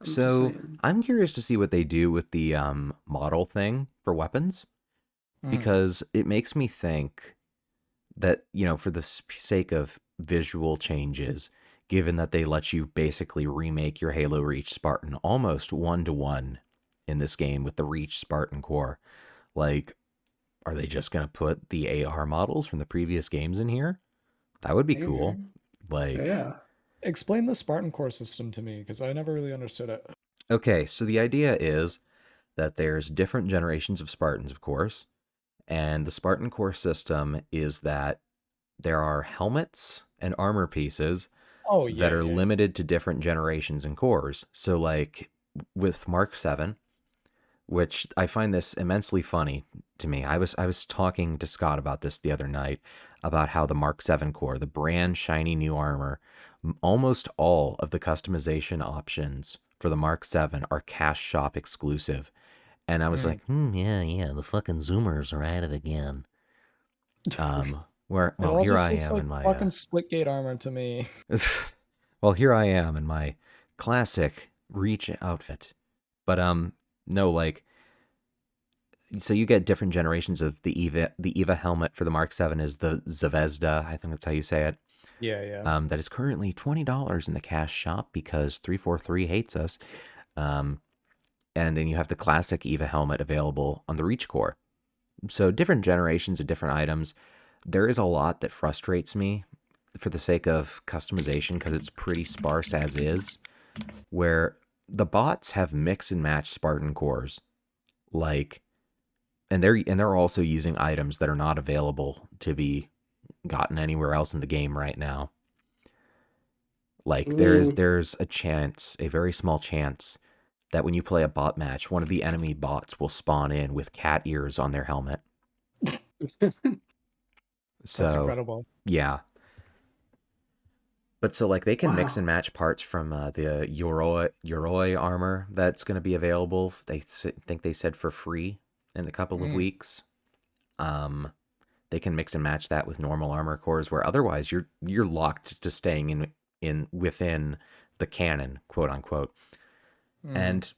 A: I'm just
C: So
A: saying.
C: I'm curious to see what they do with the model thing for weapons, because it makes me think that, for the sake of visual changes, given that they let you basically remake your Halo Reach Spartan almost 1-to-1 in this game with the Reach Spartan core, like, are they just going to put the AR models from the previous games in here? That would be
A: Maybe.
C: cool. Like,
A: Yeah.
B: Explain the Spartan core system to me, because I never really understood it.
C: okay, so the idea is that there's different generations of Spartans, of course, and the Spartan core system is that there are helmets and armor pieces
B: Oh
C: that
B: yeah,
C: are
B: yeah.
C: limited to different generations and cores. So, like with Mark 7, which I find this immensely funny to me. I was talking to Scott about this the other night, about how the Mark 7 core, the brand shiny new armor, almost all of the customization options for the Mark 7 are cash shop exclusive. And I was like, yeah, the fucking Zoomers are at it again.
B: It
C: Well,
B: all
C: here
B: just
C: I
B: looks
C: am
B: like
C: in my
B: fucking Splitgate armor to me.
C: well, here I am in my classic Reach outfit. But no, like, so you get different generations of the Eva. The Eva helmet for the Mark 7 is the Zvezda, I think that's how you say it.
B: Yeah, yeah.
C: That is currently $20 in the cash shop because 343 hates us. Um, and then you have the classic Eva helmet available on the Reach core. So different generations of different items. There is a lot that frustrates me for the sake of customization, because it's pretty sparse as is, where the bots have mix and match Spartan cores, like, and they're also using items that are not available to be gotten anywhere else in the game right now. Like there's a chance, a very small chance, that when you play a bot match, one of the enemy bots will spawn in with cat ears on their helmet.
B: That's
C: So
B: incredible.
C: yeah. But so, like, they can mix and
A: Wow.
C: match parts from the Yoroi armor that's going to be available. Think they said for free in a couple of weeks. They can mix and match that with normal armor cores, where otherwise you're locked to staying in within the canon, quote unquote. And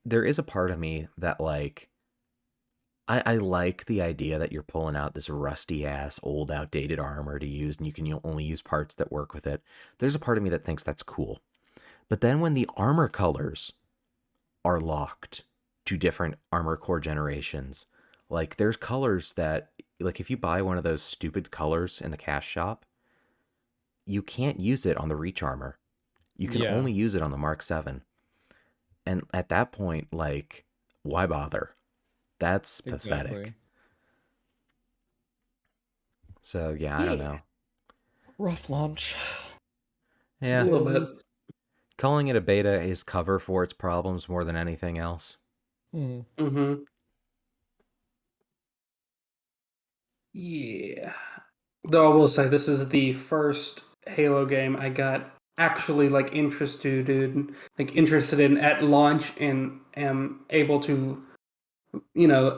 C: there is a part of me that, like, I like the idea that you're pulling out this rusty ass, old, outdated armor to use, and you can only use parts that work with it. There's a part of me that thinks that's cool. But then when the armor colors are locked to different armor core generations, like there's colors that, like if you buy one of those stupid colors in the cash shop, you can't use it on the Reach armor. You can
B: Yeah,
C: only use it on the Mark 7. And at that point, like, why bother? That's
B: exactly.
C: pathetic. So yeah, I don't
A: Yeah,
C: know.
B: Rough launch, to
A: a
C: Yeah,
B: say the
A: little bit.
B: least.
C: calling it a beta is cover for its problems more than anything else.
B: Mm.
A: Mm-hmm. Yeah. Though I will say this is the first Halo game I got actually like interested in, at launch and am able to,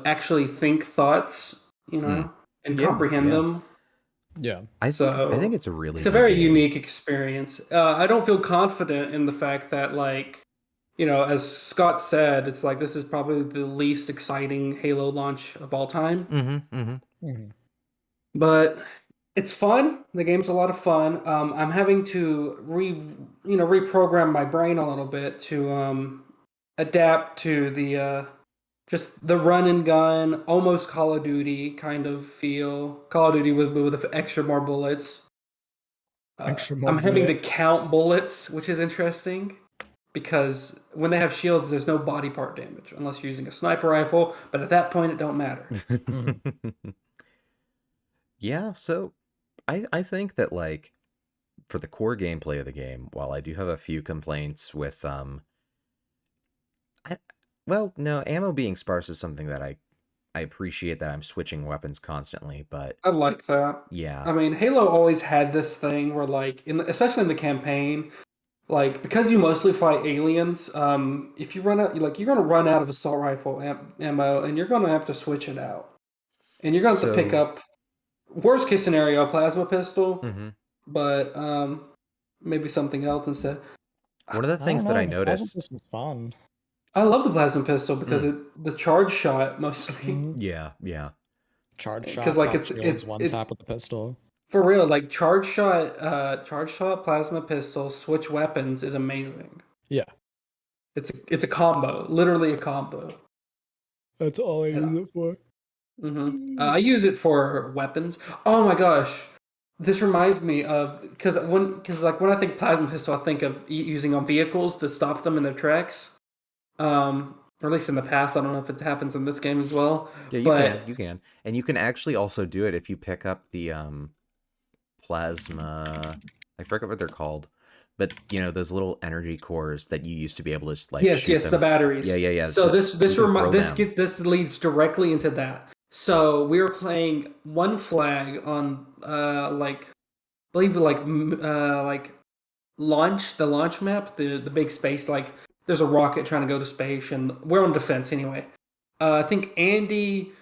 A: actually think thoughts,
C: Hmm.
A: and
C: Yeah,
A: comprehend
C: yeah.
A: them.
B: Yeah.
C: I think
A: So
C: it's a really
A: it's a
C: good
A: very
C: game.
A: unique experience. I don't feel confident in the fact that, like, as Scott said, it's like this is probably the least exciting Halo launch of all time.
C: Mm-hmm. Mm-hmm.
B: Mhm.
A: But it's fun. The game's a lot of fun. I'm having to reprogram my brain a little bit to adapt to the just the run and gun, almost Call of Duty kind of feel. Call of Duty with extra more bullets.
B: Extra more
A: I'm having to
B: bullet.
A: count bullets, which is interesting because when they have shields, there's no body part damage unless you're using a sniper rifle. But at that point, it don't matter.
B: Mhm.
C: Yeah, so I think that like for the core gameplay of the game, while I do have a few complaints with I, well, no, ammo being sparse is something that I appreciate that I'm switching weapons constantly, but
A: I like that.
C: yeah.
A: I mean, Halo always had this thing where, like, especially in the campaign, like, because you mostly fight aliens, if you run out, like, you're gonna run out of assault rifle ammo, and you're gonna have to switch it out, and you're gonna have to pick
C: So,
A: up, worst case scenario, a plasma pistol,
C: mhm.
A: but maybe something else instead.
C: One of the
B: I don't
C: things that
B: know.
C: I
B: The plasma
C: noticed,
B: pistol's fun.
A: I love the plasma pistol because
C: mm,
A: the charge shot mostly,
B: Mhm.
C: yeah, yeah.
B: Charge
A: because
B: shot,
A: like
B: pop
A: it's
B: shields,
A: it
B: one
A: it
B: tap with the pistol.
A: for real, like charge shot, plasma pistol, switch weapons is amazing.
B: Yeah,
A: It's a combo, literally a combo.
B: that's all I
A: And,
B: use it for.
A: I use it for weapons. Oh my gosh, this reminds me of because like when I think plasma pistol, I think of using on vehicles to stop them in their tracks. Or at least in the past. I don't know if it happens in this game as well.
C: Yeah,
A: But
C: you can. And you can actually also do it if you pick up the plasma, I forget what they're called, but you know those little energy cores that you used to be able to just like
A: yes,
C: shoot
A: yes, the
C: them. Yeah,
A: batteries.
C: yeah, yeah.
A: So
C: You can throw them.
A: this leads directly into that. So we were playing one flag on like I believe like the launch map, the big space, like there's a rocket trying to go to space, and we're on defense anyway. I think Andy,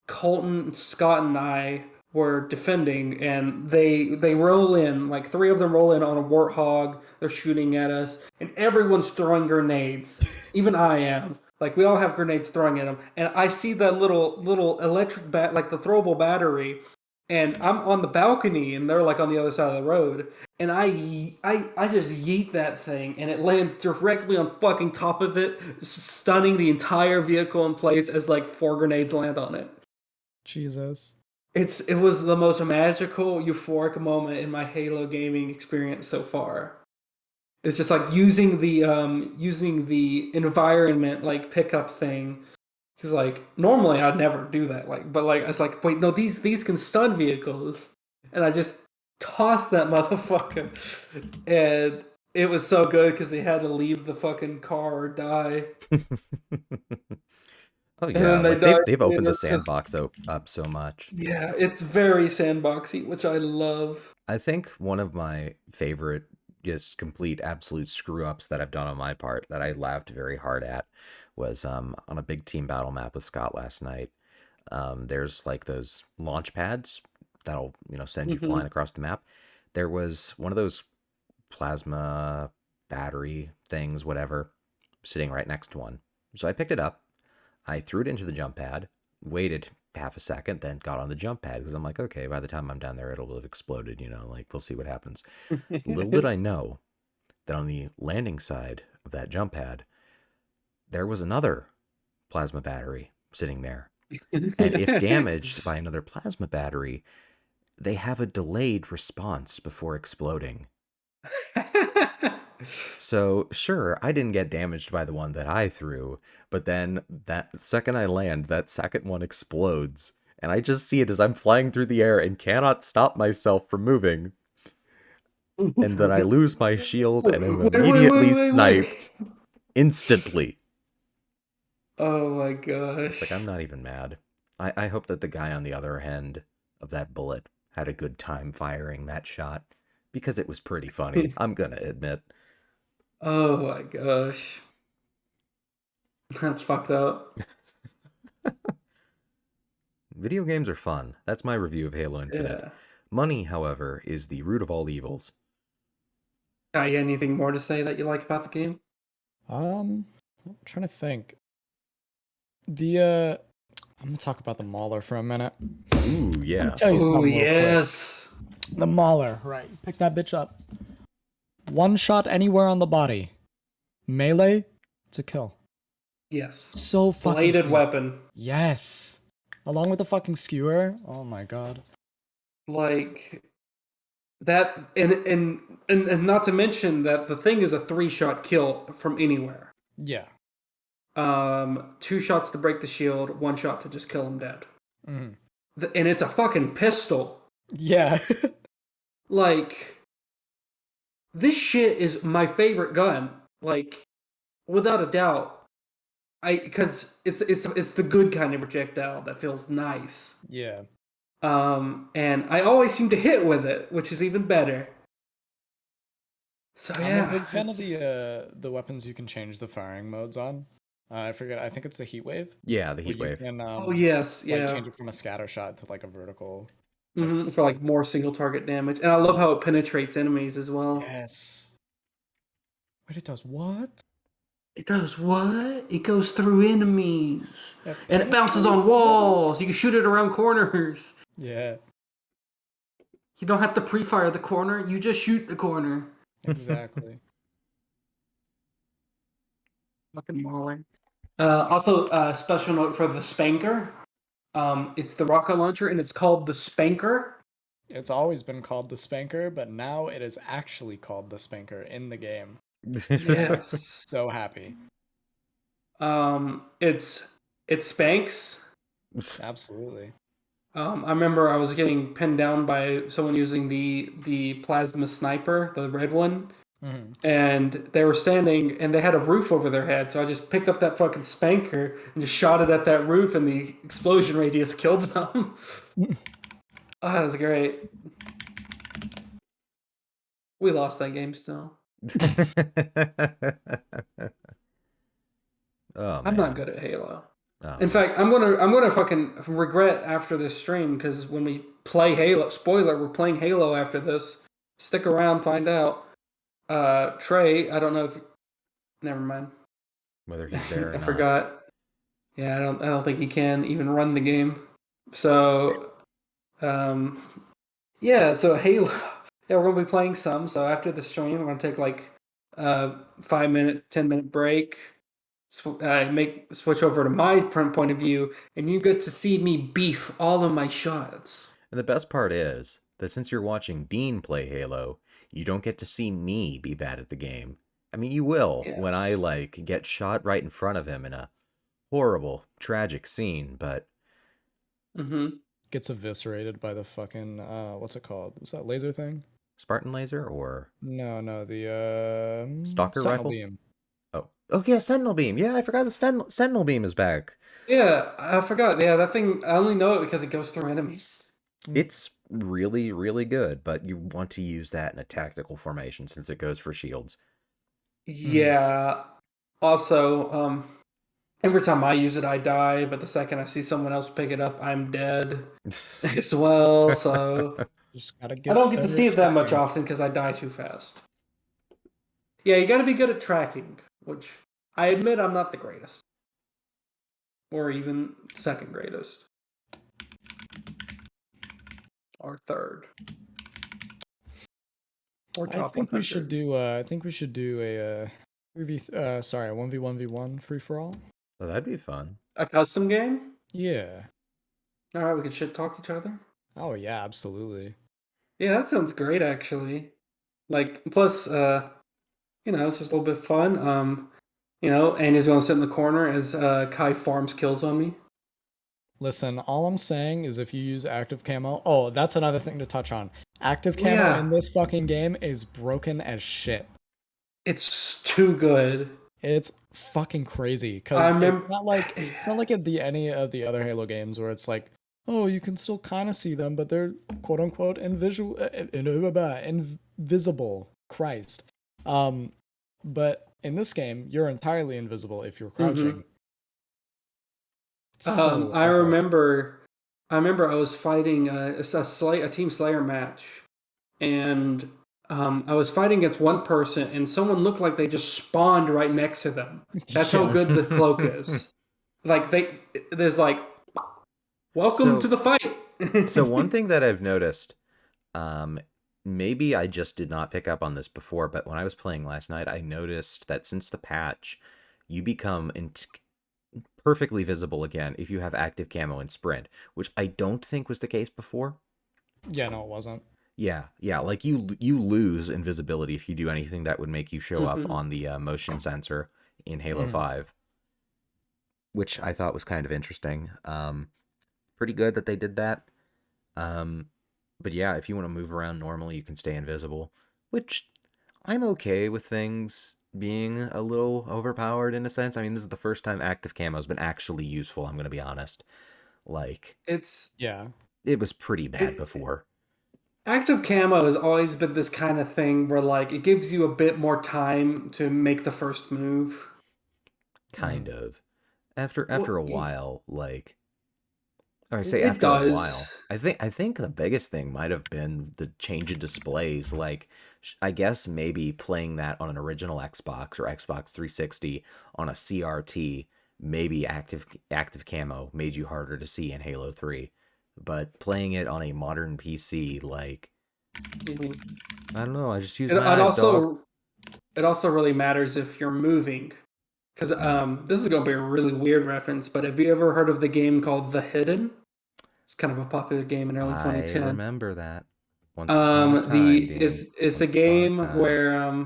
A: Colton, Scott, and I were defending, and they roll in, like three of them roll in on a warthog. They're shooting at us, and everyone's throwing grenades. Even I am. Like we all have grenades throwing at them, and I see that little electric bat, like the throwable battery, and I'm on the balcony, and they're like on the other side of the road, and I just yeet that thing, and it lands directly on fucking top of it, stunning the entire vehicle in place as like four grenades land on it.
B: Jesus.
A: It was the most magical, euphoric moment in my Halo gaming experience so far. It's just like using the environment like pickup thing. Because like normally I'd never do that. Like, but like it's like wait no these can stun vehicles, and I just tossed that motherfucker, and it was so good because they had to leave the fucking car or die,
C: Oh
A: and
C: yeah,
A: then they
C: like
A: died
C: they've opened the
A: later because
C: sandbox up so much.
A: yeah, it's very sandboxy, which I love.
C: I think one of my favorite, just complete absolute screw ups that I've done on my part that I laughed very hard at was on a big team battle map with Scott last night. There's like those launch pads that'll send you flying
A: Hmm.
C: across the map. There was one of those plasma battery things, whatever, sitting right next to one. So I picked it up. I threw it into the jump pad. waited half a second, then got on the jump pad because I'm like, okay, by the time I'm down there, it'll have exploded, like we'll see what happens. Little did I know that on the landing side of that jump pad, there was another plasma battery sitting there. And if damaged by another plasma battery, they have a delayed response before exploding. So, sure, I didn't get damaged by the one that I threw, but then that second I land, that second one explodes. And I just see it as I'm flying through the air and cannot stop myself from moving. And then I lose my shield and am immediately sniped instantly.
A: Oh my gosh.
C: Like, I'm not even mad. I hope that the guy on the other end of that bullet had a good time firing that shot, because it was pretty funny, I'm gonna admit.
A: Oh my gosh. That's fucked up.
C: Video games are fun. That's my review of Halo Infinite.
A: Yeah.
C: Money, however, is the root of all evils.
A: Anything more to say that you like about the game?
B: I'm trying to think. I'm gonna talk about the Mauler for a minute.
C: Ooh, yeah.
B: Let me tell you
A: Oh
B: something.
A: yes.
B: The Mauler, right? Pick that bitch up. One shot anywhere on the body. Melee, it's a kill.
A: Yes.
B: So fucking
A: Bladed
B: clean.
A: weapon.
B: Yes. Along with the fucking skewer. Oh my god.
A: Like that, and not to mention that the thing is a 3-shot kill from anywhere.
B: Yeah.
A: 2 shots to break the shield, 1 shot to just kill him dead.
B: Mm-hmm.
A: And it's a fucking pistol.
B: Yeah.
A: Like, this shit is my favorite gun. Like, without a doubt. Because it's the good kind of projectile that feels nice.
B: Yeah.
A: And I always seem to hit with it, which is even better. So yeah,
B: I'm a big fan of the weapons you can change the firing modes on. I forget. I think it's the heat wave.
C: Yeah, the
B: where
C: heat
B: you
C: wave.
B: can,
A: oh yes,
B: like
A: yeah.
B: change it from a scatter shot to like a vertical.
A: For like more single target damage, and I love how it penetrates enemies as well.
B: Yes. Wait, it does what?
A: It does what? It goes through enemies,
B: It
A: and it bounces on
B: penetrates
A: walls. You can shoot it around corners.
B: Yeah.
A: You don't have to pre-fire the corner. You just shoot the corner.
B: Exactly.
A: Fucking mauling. Also, special note for the Spanker. It's the rocket launcher, and it's called the Spanker.
B: It's always been called the Spanker, but now it is actually called the Spanker in the game.
A: Yes.
B: So happy.
A: It spanks.
B: Absolutely.
A: I remember I was getting pinned down by someone using the plasma sniper, the red one, and they were standing and they had a roof over their head. So I just picked up that fucking spanker and just shot it at that roof, and the explosion radius killed them. Oh, that was great. We lost that game still.
C: Oh,
A: I'm not
C: man.
A: good at Halo.
C: Oh,
A: In fact, I'm gonna fucking regret after this stream, because when we play Halo, spoiler, we're playing Halo after this. Stick around, find out. Trey, I don't know if. Never mind.
C: whether he's there or
A: I
C: not.
A: forgot. Yeah, I don't think he can even run the game. So, yeah. So Halo. Yeah, we're gonna be playing some. So after the stream, we're gonna take like 5-minute, 10-minute break. Switch over to my point of view, and you get to see me beef all of my shots.
C: And the best part is that since you're watching Dean play Halo, you don't get to see me be bad at the game. I mean, you will when I get shot right in front of him in a horrible, tragic scene, but
B: Gets eviscerated by the fucking what's it called? What's that laser thing?
C: Spartan laser or
B: No, the
C: Stalker
B: Sentinel
C: rifle?
B: beam.
C: Oh yeah, Sentinel beam. Yeah, I forgot the Sentinel beam is back.
A: Yeah, I forgot. Yeah, that thing, I only know it because it goes through enemies.
C: It's really, really good, but you want to use that in a tactical formation since it goes for shields.
A: Yeah. Also, every time I use it, I die, but the second I see someone else pick it up, I'm dead as well. So
B: Just gotta
A: I don't get to
B: better
A: see
B: at
A: it that much
B: tracking.
A: often because I die too fast. Yeah, you got to be good at tracking, which I admit I'm not the greatest. or even second greatest, or third, or
B: I
A: top
B: think we should
A: 100.
B: do. I think we should do a 1v1v1 free for all.
C: Well, that'd be fun.
A: A custom game?
B: Yeah.
A: All right, we can shit talk each other.
B: Oh yeah, absolutely.
A: Yeah, that sounds great, actually. Like, plus, it's just a little bit fun. Andy's going to sit in the corner as Kai farms kills on me.
B: Listen, all I'm saying is if you use active camo, oh, that's another thing to touch on. Active camo
A: Yeah.
B: in this fucking game is broken as shit.
A: It's too good.
B: It's fucking crazy
A: I
B: because
A: remember-
B: it's not like at any of the other Halo games where it's like, oh, you can still kind of see them, but they're quote unquote invisible. Christ. But in this game, you're entirely invisible if you're crouching. So
A: I remember I was fighting a Team Slayer match, and I was fighting against one person, and someone looked like they just spawned right next to them. That's how
B: Yeah.
A: good the cloak is. Like there's like, welcome to the fight.
C: So one thing that I've noticed, maybe I just did not pick up on this before, but when I was playing last night, I noticed that since the patch, you become perfectly visible again if you have active camo and sprint, which I don't think was the case before.
B: Yeah, no, it wasn't.
C: Yeah, like you lose invisibility if you do anything that would make you show up on the motion sensor in Halo 5, which I thought was kind of interesting. Pretty good that they did that. But yeah, if you want to move around normally, you can stay invisible, which I'm okay with things being a little overpowered in a sense. I mean, this is the first time active camo has been actually useful, I'm going to be honest. Like,
A: it
C: was pretty bad before.
A: Active camo has always been this kind of thing where, like, it gives you a bit more time to make the first move.
C: Kind of. After a while, like, I say
A: It
C: after
A: does.
C: a while. I think the biggest thing might have been the change in displays. Like, I guess maybe playing that on an original Xbox or Xbox 360 on a CRT, maybe active camo made you harder to see in Halo 3. But playing it on a modern PC, like, I don't know. I just use my eyes, dog.
A: It also really matters if you're moving. Because this is going to be a really weird reference, but have you ever heard of the game called The Hidden? It's kind of a popular game in early 2010.
C: I remember that. Once upon a time,
A: it's a game where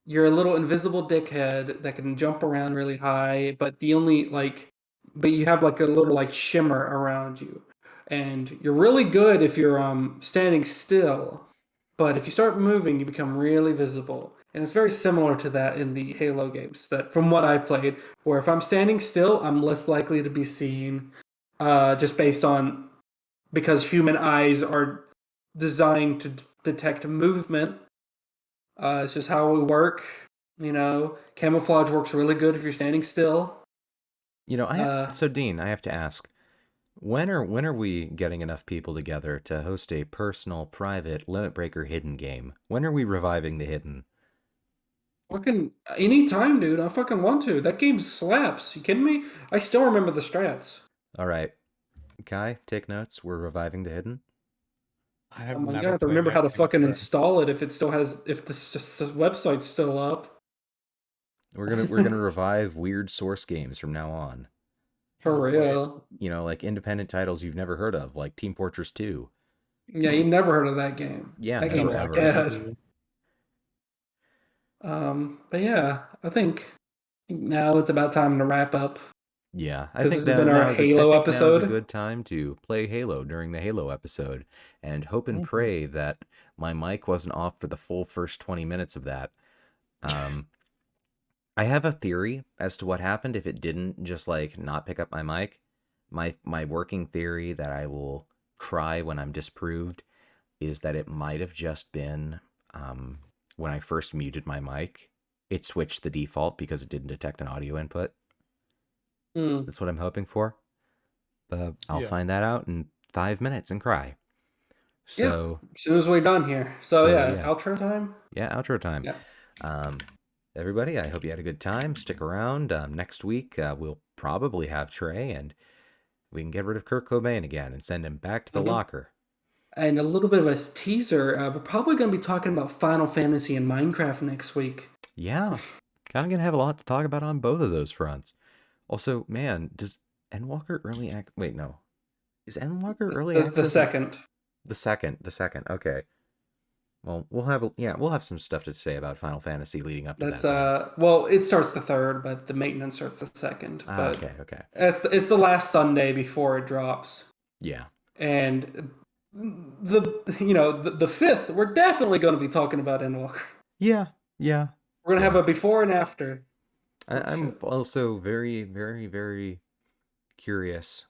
A: you're a little invisible dickhead that can jump around really high, but but you have like a little like shimmer around you, and you're really good if you're standing still, but if you start moving, you become really visible. And it's very similar to that in the Halo games, that from what I played, where if I'm standing still, I'm less likely to be seen, just because human eyes are designed to detect movement. It's just how we work. Camouflage works really good if you're standing still.
C: So Dean, I have to ask, when are we getting enough people together to host a personal, private Limitbreaker hidden game? When are we reviving the hidden?
A: Fucking anytime, dude. I fucking want to. That game slaps. You kidding me? I still remember the strats.
C: All right, Kai, take notes. We're reviving the hidden.
B: I have
A: I'm
B: never
A: gonna have to remember how to fucking install it if the website's still up.
C: We're gonna revive weird source games from now on.
A: For real.
C: Like independent titles you've never heard of, like Team Fortress 2.
A: Yeah, you never heard of that game.
C: Yeah,
A: that game's dead. But yeah, I think now it's about time to wrap up.
C: Yeah, I
A: think
C: this
A: has been our Halo episode.
C: Now's a good time to play Halo during the Halo episode, and hope and pray that my mic wasn't off for the full first 20 minutes of that. I have a theory as to what happened if it didn't just like not pick up my mic. My working theory that I will cry when I'm disproved is that it might have just been when I first muted my mic, it switched the default because it didn't detect an audio input. That's what I'm hoping for. But I'll find that out in 5 minutes and cry. So
A: as soon as we're done here. So yeah, outro time?
C: Yeah, outro time.
A: Yeah.
C: everybody, I hope you had a good time. Stick around. Next week, we'll probably have Trey, and we can get rid of Kurt Cobain again and send him back to the locker.
A: And a little bit of a teaser, we're probably going to be talking about Final Fantasy and Minecraft next week.
C: Yeah, kind of gonna have a lot to talk about on both of those fronts. Also, man, does Endwalker early act? Wait, no. Is Endwalker early access?
A: The second.
C: The second. Okay. Well, we'll have some stuff to say about Final Fantasy leading up to that.
A: Well, it starts the third, but the maintenance starts the second. But
C: okay.
A: It's the last Sunday before it drops.
C: Yeah.
A: And the fifth, we're definitely going to be talking about Endwalker.
C: Yeah.
A: We're going to have a before and after.
C: I'm also very, very, very curious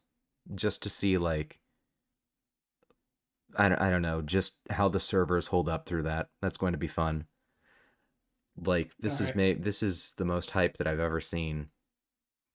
C: just to see, like, I don't know, just how the servers hold up through that. That's going to be fun. Like, this is the most hype that I've ever seen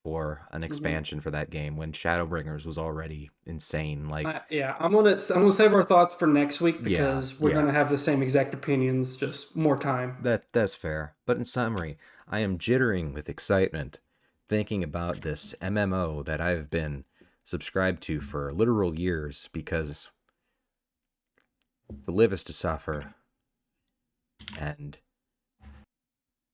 C: for an expansion for that game when Shadowbringers was already insane. Like,
A: I'm gonna save our thoughts for next week because we're gonna have the same exact opinions, just more time.
C: That's fair. But in summary, I am jittering with excitement thinking about this MMO that I've been subscribed to for literal years because to live is to suffer. And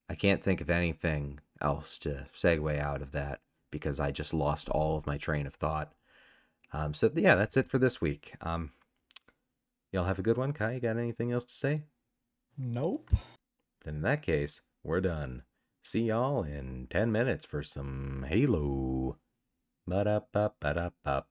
C: I can't think of anything else to segue out of that because I just lost all of my train of thought. So yeah, that's it for this week. Y'all have a good one. Kai, you got anything else to say?
B: Nope.
C: Then in that case, we're done. See y'all in 10 minutes for some Halo. Ba-da-ba-ba-da-ba.